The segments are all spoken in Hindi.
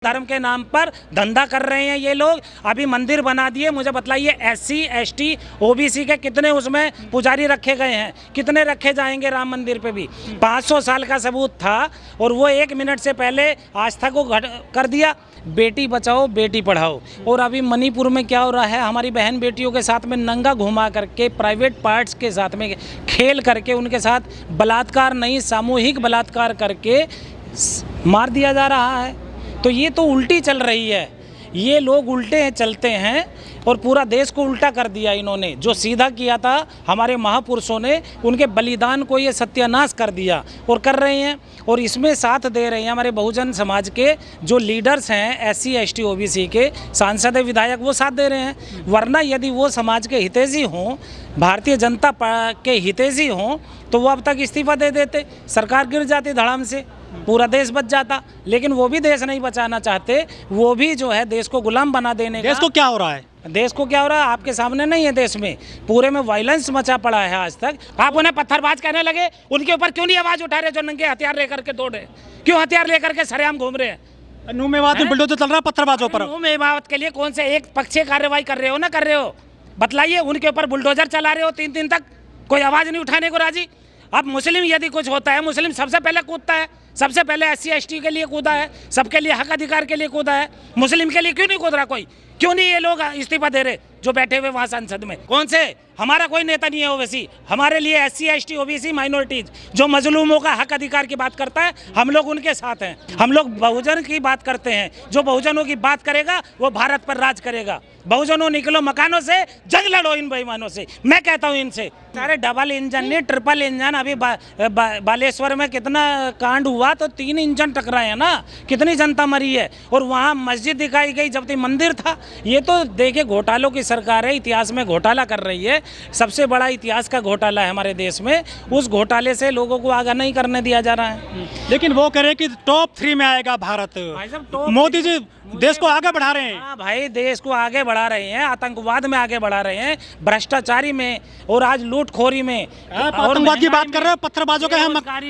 धर्म के नाम पर धंधा कर रहे हैं ये लोग। अभी मंदिर बना दिए, मुझे बतलाइए SC ST OBC के कितने उसमें पुजारी रखे गए हैं, कितने रखे जाएंगे राम मंदिर पे भी। 500 साल का सबूत था और वो 1 मिनट से पहले आस्था को कर दिया। बेटी बचाओ बेटी पढ़ाओ। और अभी मणिपुर में क्या हो रहा है, हमारी बहन बेटियों के साथ में नंगा घुमा करके प्राइवेट पार्ट्स के साथ में खेल करके उनके साथ बलात्कार नहीं सामूहिक बलात्कार करके मार दिया जा रहा है। तो ये तो उल्टी चल रही है, ये लोग उल्टे चलते हैं और पूरा देश को उल्टा कर दिया इन्होंने। जो सीधा किया था हमारे महापुरुषों ने, उनके बलिदान को ये सत्यानाश कर दिया और कर रहे हैं। और इसमें साथ दे रहे हैं हमारे बहुजन समाज के जो लीडर्स हैं, SC ST OBC के सांसद विधायक, वो साथ दे रहे हैं। वरना यदि वो समाज के हितैषी हों, भारतीय जनता के हितैषी हों, तो वो अब तक इस्तीफा दे देते, सरकार गिर जाती धड़ाम से, पूरा देश बच जाता। लेकिन वो भी देश नहीं बचाना चाहते, वो भी जो है देश को गुलाम बना देने का। देश को क्या हो रहा है? देश को क्या हो रहा है आपके सामने नहीं है। देश में पूरे में वायलेंस मचा पड़ा है आज तक। आप उन्हें पत्थरबाज कहने लगे, उनके ऊपर क्यों नहीं आवाज उठा रहे जो नंगे हथियार लेकर के दौड़ रहे? क्यों हथियार लेकर के सरेआम घूम रहे हैं? नूह मेवात में बुलडोजर चल रहा है पत्थरबाजों पर। नूह मेवात के लिए कौन से एक पक्षीय कार्रवाई कर रहे हो ना कर रहे हो? बतलाइए। उनके ऊपर बुलडोजर चला रहे हो 3 दिन तक, कोई आवाज नहीं उठाने को राजी। अब मुस्लिम यदि कुछ होता है, मुस्लिम सबसे पहले कूदता है, सबसे पहले SC ST के लिए कूदा है, सबके लिए हक अधिकार के लिए कूदा है। मुस्लिम के लिए क्यों नहीं कूद रहा कोई? क्यों नहीं ये लोग इस्तीफा दे रहे जो बैठे हुए वहाँ संसद में? कौन से? हमारा कोई नेता नहीं है ओवैसी। हमारे लिए SC ST OBC माइनॉरिटीज जो मजलूमों का हक अधिकार की बात करता है, हम लोग उनके साथ हैं। हम लोग बहुजन की बात करते हैं, जो बहुजनों की बात करेगा वो भारत पर राज करेगा। बहुजनों निकलो मकानों से, जंग लड़ो इन बेईमानों से। मैं कहता हूँ इनसे, सारे डबल इंजन नहीं ट्रिपल इंजन। अभी बालेश्वर में कितना कांड हुआ तो 3 इंजन टकराए हैं ना, कितनी जनता मरी है। और वहाँ मस्जिद दिखाई गई जबकि मंदिर था। ये तो देखिए घोटालों की सरकार है, इतिहास में घोटाला कर रही है। सबसे बड़ा इतिहास का घोटाला है हमारे देश में। उस घोटाले से लोगों को आगाह नहीं करने दिया जा रहा है। लेकिन वो कह रहे हैं कि टॉप 3 में आएगा भारत। मोदी जी देश को आगे बढ़ा रहे हैं। हाँ भाई, देश को आगे बढ़ा रहे हैं, आतंकवाद में आगे बढ़ा रहे हैं, भ्रष्टाचारी में और आज लूटखोरी में। आतंकवाद की बात कर रहे हो, पत्थरबाजों का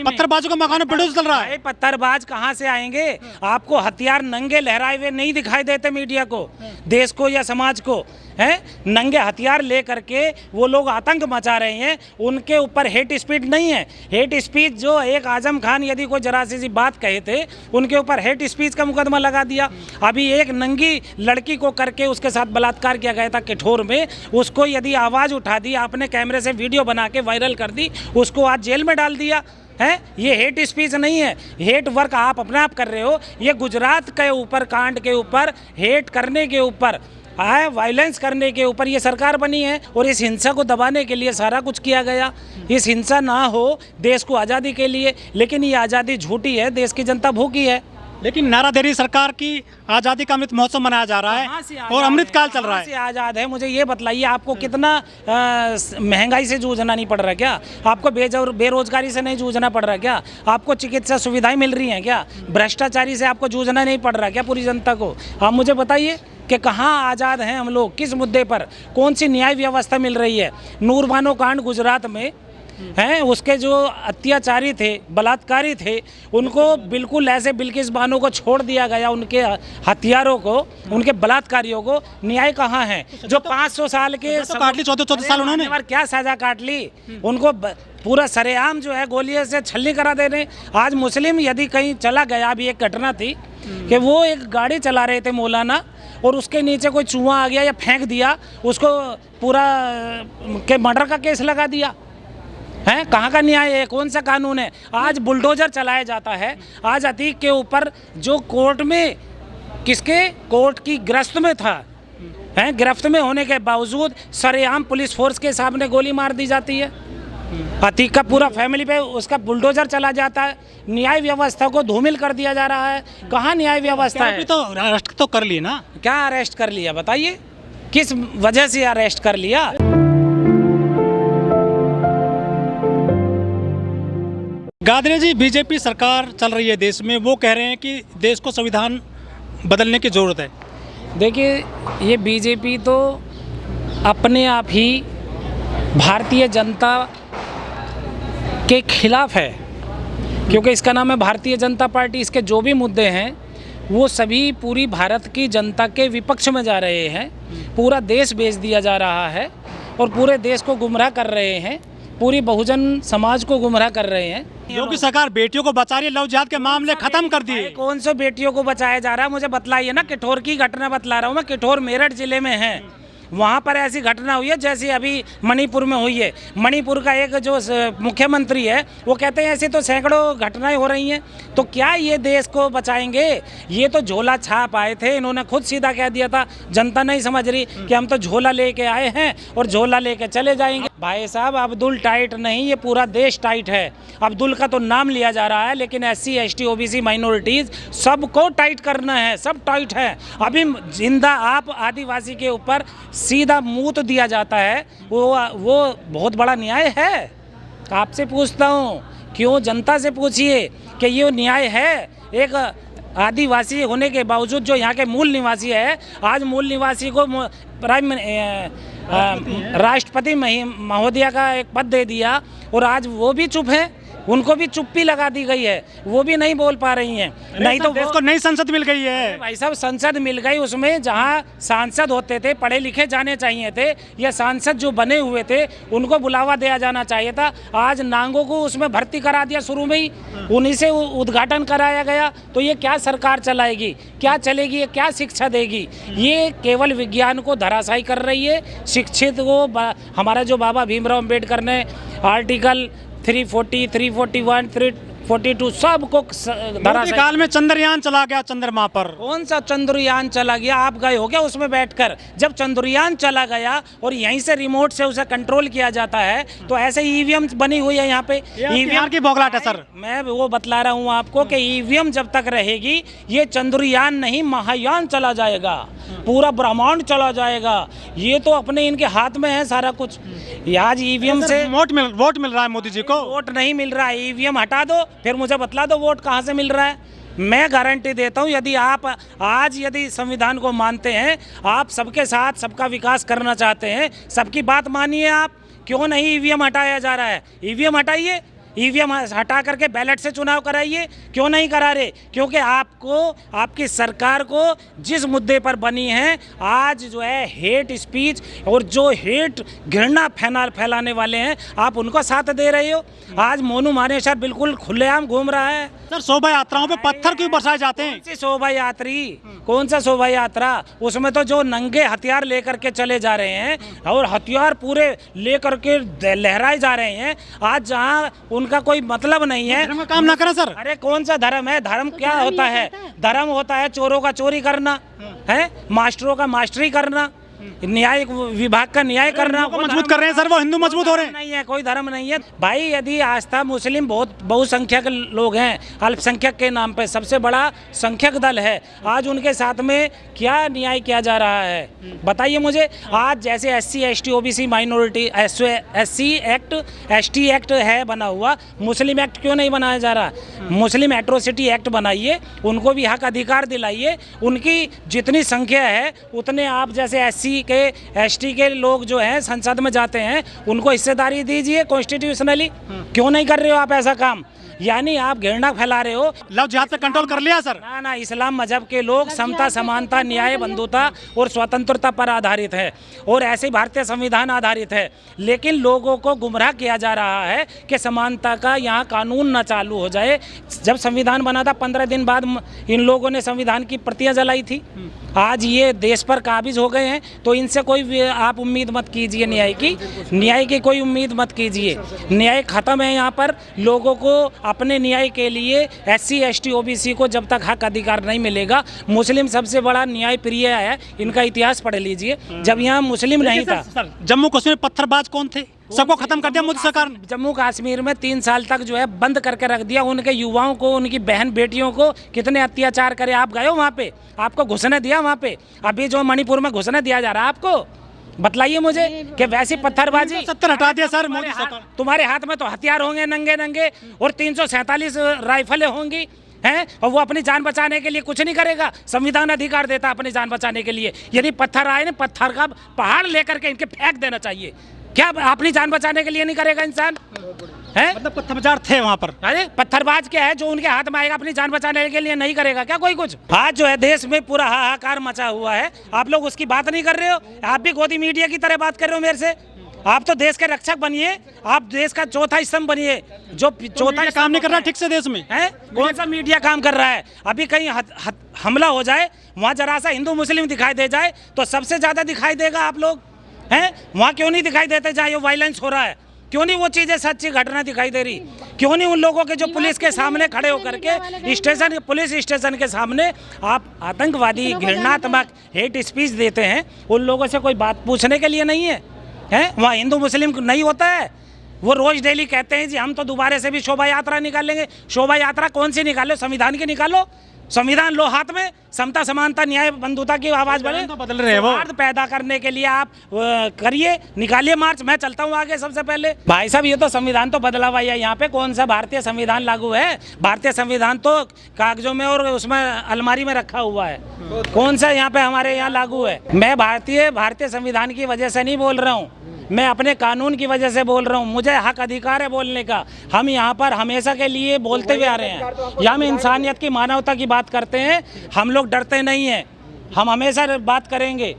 पत्थरबाजों का मकान बुलडोजर चल रहा है। पत्थरबाज कहाँ से आएंगे? आपको हथियार नंगे लहराए हुए नहीं दिखाई देते मीडिया को, देश को या समाज को? हैं नंगे हथियार ले करके वो लोग आतंक मचा रहे हैं। उनके ऊपर हेट स्पीच नहीं है। हेट स्पीच जो एक आजम खान यदि कोई जरा सी बात कहे थे, उनके ऊपर हेट स्पीच का मुकदमा लगा दिया। अभी एक नंगी लड़की को करके उसके साथ बलात्कार किया गया था किठौर में, उसको यदि आवाज़ उठा दी, आपने कैमरे से वीडियो बना के वायरल कर दी, उसको आज जेल में डाल दिया है। ये हेट स्पीच नहीं है, हेट वर्क आप अपने आप कर रहे हो। ये गुजरात के ऊपर कांड के ऊपर हेट करने के ऊपर आए, वायलेंस करने के ऊपर ये सरकार बनी है और इस हिंसा को दबाने के लिए सारा कुछ किया गया। इस हिंसा ना हो देश को आज़ादी के लिए, लेकिन ये आज़ादी झूठी है, देश की जनता भूखी है। लेकिन नारा दे रही सरकार की आज़ादी का अमृत महोत्सव मनाया जा रहा है और अमृत काल चल रहा है। आज़ाद है? मुझे ये बताइए, आपको कितना महंगाई से जूझना नहीं पड़ रहा क्या? आपको बेरोजगारी से नहीं जूझना पड़ रहा क्या? आपको चिकित्सा सुविधाएं मिल रही हैं क्या? भ्रष्टाचारी से आपको जूझना नहीं पड़ रहा क्या पूरी जनता को? आप मुझे बताइए कि कहाँ आज़ाद हैं हम लोग, किस मुद्दे पर, कौन सी न्याय व्यवस्था मिल रही है? नूरबानो कांड गुजरात में हैं, उसके जो अत्याचारी थे, बलात्कारी थे, उनको बिल्कुल ऐसे बिल्किस बानो को छोड़ दिया गया, उनके हथियारों को, उनके बलात्कारियों को। न्याय कहाँ है? जो 500 साल के काट ली, 14 साल उन्होंने क्या सजा काट ली? उनको पूरा सरेआम जो है गोलियों से छलनी करा दे रहे। आज मुस्लिम यदि कहीं चला गया, अभी एक घटना थी कि वो एक गाड़ी चला रहे थे मौलाना, और उसके नीचे कोई चूहा आ गया या फेंक दिया, उसको पूरा के मर्डर का केस लगा दिया है। कहाँ का न्याय है? कौन सा कानून है? आज बुलडोजर चलाया जाता है। आज अतीक के ऊपर जो कोर्ट में, किसके कोर्ट की गिरफ्त में था, हैं, गिरफ्त में होने के बावजूद सरेआम पुलिस फोर्स के सामने गोली मार दी जाती है। अतीक का पूरा फैमिली पे उसका बुलडोजर चला जाता है। न्याय व्यवस्था को धूमिल कर दिया जा रहा है। कहाँ न्याय व्यवस्था है? तो अरेस्ट तो कर ली ना। क्या अरेस्ट कर लिया बताइए? किस वजह से अरेस्ट कर लिया? गादरे जी, बीजेपी सरकार चल रही है देश में, वो कह रहे हैं कि देश को संविधान बदलने की ज़रूरत है। देखिए, ये बीजेपी तो अपने आप ही भारतीय जनता के खिलाफ है, क्योंकि इसका नाम है भारतीय जनता पार्टी। इसके जो भी मुद्दे हैं वो सभी पूरी भारत की जनता के विपक्ष में जा रहे हैं। पूरा देश बेच दिया जा रहा है और पूरे देश को गुमराह कर रहे हैं, पूरी बहुजन समाज को गुमराह कर रहे हैं। योगी सरकार बेटियों को बचा रही है, लव जिहाद के मामले खत्म कर दिए। कौन सी बेटियों को बचाया जा रहा है मुझे बतलाइए ना। किठौर की घटना बतला रहा हूँ मैं, किठौर मेरठ जिले में है। वहाँ पर ऐसी घटना हुई है जैसी अभी मणिपुर में हुई है। मणिपुर का एक जो मुख्यमंत्री है वो कहते हैं ऐसी तो सैकड़ों घटनाएं हो रही हैं, तो क्या ये देश को बचाएंगे? ये तो झोला छाप आए थे, इन्होंने खुद सीधा कह दिया था। जनता नहीं समझ रही कि हम तो झोला लेके आए हैं और झोला लेके चले जाएंगे। भाई साहब, अब्दुल टाइट नहीं, ये पूरा देश टाइट है। अब्दुल का तो नाम लिया जा रहा है, लेकिन SC ST OBC माइनॉरिटीज सबको टाइट करना है, सब टाइट है। अभी जिंदा आप आदिवासी के ऊपर सीधा मुंह तो दिया जाता है, वो बहुत बड़ा न्याय है? आपसे पूछता हूँ, क्यों जनता से पूछिए कि ये न्याय है? एक आदिवासी होने के बावजूद जो यहाँ के मूल निवासी है, आज मूल निवासी को राष्ट्रपति महोदया का एक पद दे दिया और आज वो भी चुप है, उनको भी चुप्पी लगा दी गई है, वो भी नहीं बोल पा रही हैं। नहीं तो देश को नई संसद मिल गई है। भाई साहब, संसद मिल गई, उसमें जहां सांसद होते थे, पढ़े लिखे जाने चाहिए थे, या सांसद जो बने हुए थे उनको बुलावा दिया जाना चाहिए था। आज नांगों को उसमें भर्ती करा दिया, शुरू में ही उन्हीं से उद्घाटन कराया गया। तो ये क्या सरकार चलाएगी, क्या चलेगी, ये क्या शिक्षा देगी? ये केवल विज्ञान को धराशायी कर रही है। शिक्षित को हमारा जो बाबा भीमराव अम्बेडकर ने आर्टिकल 340, 341, 342 सबको मोदी काल में चंद्रयान चला गया चंद्रमा पर। कौन सा चंद्रयान चला गया? आप गए हो क्या उसमें बैठकर? जब चंद्रयान चला गया और यहीं से रिमोट से उसे कंट्रोल किया जाता है, तो ऐसे EVM बनी हुई है यहाँ पे। EVM की बौखलाहट है सर। मैं वो बतला रहा हूँ आपको कि EVM जब तक रहेगी, ये चंद्रयान नहीं महायान चला जाएगा, पूरा ब्रह्मांड चला जाएगा। ये तो अपने इनके हाथ में है सारा कुछ। आज EVM से वोट मिल रहा है मोदी जी को। वोट नहीं मिल रहा है। EVM हटा दो, फिर मुझे बतला दो वोट कहाँ से मिल रहा है। मैं गारंटी देता हूँ, यदि आप आज यदि संविधान को मानते हैं, आप सबके साथ सबका विकास करना चाहते हैं, सबकी बात मानिए आप। क्यों नहीं EVM हटाया जा रहा है? EVM हटाइए, EVM हटा करके बैलेट से चुनाव कराइए। क्यों नहीं करा रहे? क्योंकि आपको, आपकी सरकार को जिस मुद्दे पर बनी है, आज जो है हेट स्पीच और जो हेट घृणा फैलाने वाले हैं, आप उनको साथ दे रहे हो। आज मोनू मानेसर बिल्कुल खुलेआम घूम रहा है। सर, शोभा यात्राओं पे पत्थर क्यों बरसाए जाते हैं? कौन सी शोभा यात्री, कौन सा शोभा यात्रा? उसमें तो जो नंगे हथियार लेकर के चले जा रहे हैं और हथियार पूरे लेकर के लहराए जा रहे हैं, आज जहां उनका कोई मतलब नहीं है। धर्म का काम ना करें सर। अरे कौन सा धर्म है? धर्म क्या होता है? धर्म होता है चोरों का चोरी करना, है मास्टरों का मास्टरी करना, न्याय विभाग का न्याय करना। मजबूत कर रहे हैं सर, वो हिंदू मजबूत हो रहे हैं। नहीं है, कोई धर्म नहीं है भाई। यदि आस्था मुस्लिम बहुत बहुसंख्यक लोग हैं, अल्पसंख्यक के नाम पे सबसे बड़ा संख्यक दल है, आज उनके साथ में क्या न्याय किया जा रहा है बताइए मुझे। आज जैसे SC ST OBC minority SC act ST act है बना हुआ, मुस्लिम एक्ट क्यों नहीं बनाया जा रहा? मुस्लिम एट्रोसिटी एक्ट बनाइए, उनको भी हक अधिकार दिलाइए। उनकी जितनी संख्या है उतने आप जैसे SC के ST के लोग जो हैं संसद में जाते हैं, उनको हिस्सेदारी दीजिए कॉन्स्टिट्यूशनली। क्यों नहीं कर रहे हो आप ऐसा काम? यानी आप घृणा फैला रहे हो। लव जिहाद पे कंट्रोल कर लिया सर? ना, इस्लाम मजहब के लोग समता, समानता, न्याय, बंधुता और स्वतंत्रता पर आधारित है, और ऐसे भारतीय संविधान आधारित है। लेकिन लोगों को गुमराह किया जा रहा है कि समानता का यहाँ कानून न चालू हो जाए। जब संविधान बना था 15 दिन बाद इन लोगों ने संविधान की प्रतियां जलाई थी। आज ये देश पर काबिज हो गए हैं, तो इनसे कोई आप उम्मीद मत कीजिए न्याय की कोई उम्मीद मत कीजिए। न्याय खत्म है यहाँ पर। लोगों को अपने न्याय के लिए SC ST OBC को जब तक हक अधिकार नहीं मिलेगा, मुस्लिम सबसे बड़ा न्याय प्रिय है, इनका इतिहास पढ़ लीजिए। जब यहाँ मुस्लिम नहीं था। जम्मू कश्मीर पत्थरबाज कौन थे? सबको खत्म कर दिया मोदी सरकार। जम्मू कश्मीर में 3 साल तक जो है बंद करके रख दिया। उनके युवाओं को, उनकी बहन बेटियों को कितने अत्याचार करे। आप गए हो वहाँ पे? आपको घुसने दिया वहाँ पे? अभी जो मणिपुर में घुसने दिया जा रहा है आपको, बतलाइए मुझे कि वैसी पत्थरबाजी। 70 हटा दिया सर मोदी सरकार। तुम्हारे हाथ में तो हथियार होंगे नंगे नंगे, और 347 राइफलें होंगी, हैं, और वो अपनी जान बचाने के लिए कुछ नहीं करेगा। संविधान अधिकार देता अपनी जान बचाने के लिए। यदि पत्थर आए ना, पत्थर का पहाड़ लेकर के इनके फेंक देना चाहिए। क्या अपनी जान बचाने के लिए नहीं करेगा इंसान है? मतलब पत्थरबाज थे वहाँ पर। अरे पत्थरबाज क्या है जो उनके हाथ में आएगा अपनी जान बचाने के लिए नहीं करेगा क्या कोई कुछ? आज जो है देश में पूरा हाहाकार मचा हुआ है, आप लोग उसकी बात नहीं कर रहे हो। आप भी गोदी मीडिया की तरह बात कर रहे हो मेरे से। आप तो देश के रक्षक बनिए, आप देश का चौथा स्तंभ बनिए। जो चौथा काम नहीं कर रहा ठीक से देश में है, कौन सा मीडिया काम कर रहा है? अभी कहीं हमला हो जाए, वहाँ जरा सा हिंदू मुस्लिम दिखाई दे जाए तो सबसे ज्यादा दिखाई देगा आप लोग हैं। वहाँ क्यों नहीं दिखाई देते जहाँ ये वायलेंस हो रहा है? क्यों नहीं वो चीजें सच्ची घटना दिखाई दे रही? क्यों नहीं उन लोगों के जो पुलिस के सामने खड़े होकर के स्टेशन, पुलिस स्टेशन के सामने आप आतंकवादी घृणात्मक हेट स्पीच देते हैं, उन लोगों से कोई बात पूछने के लिए नहीं है? हैं वहाँ हिंदू मुस्लिम नहीं होता है? वो रोज डेली कहते हैं जी हम तो दोबारा से भी शोभा यात्रा निकालेंगे। शोभा यात्रा कौन सी निकालो? संविधान की निकालो। संविधान लो हाथ में, समता समानता न्याय बंधुता की आवाज बढ़े। तो बदल रहे हैं वो। सौहार्द पैदा करने के लिए आप करिए, निकालिए मार्च। मैं चलता हूँ आगे। सबसे पहले भाई साहब ये तो संविधान तो बदला हुआ है, यहाँ पे कौन सा भारतीय संविधान लागू है? भारतीय संविधान तो कागजों में और उसमें अलमारी में रखा हुआ है। कौन सा यहाँ पे हमारे यहाँ लागू है? मैं भारतीय संविधान की वजह से नहीं बोल रहा हूँ, मैं अपने कानून की वजह से बोल रहा हूँ। मुझे हक अधिकार है बोलने का। हम यहाँ पर हमेशा के लिए बोलते हुए आ रहे हैं, यहाँ हम इंसानियत की, मानवता की बात करते हैं। हम लोग डरते नहीं हैं, हम हमेशा बात करेंगे।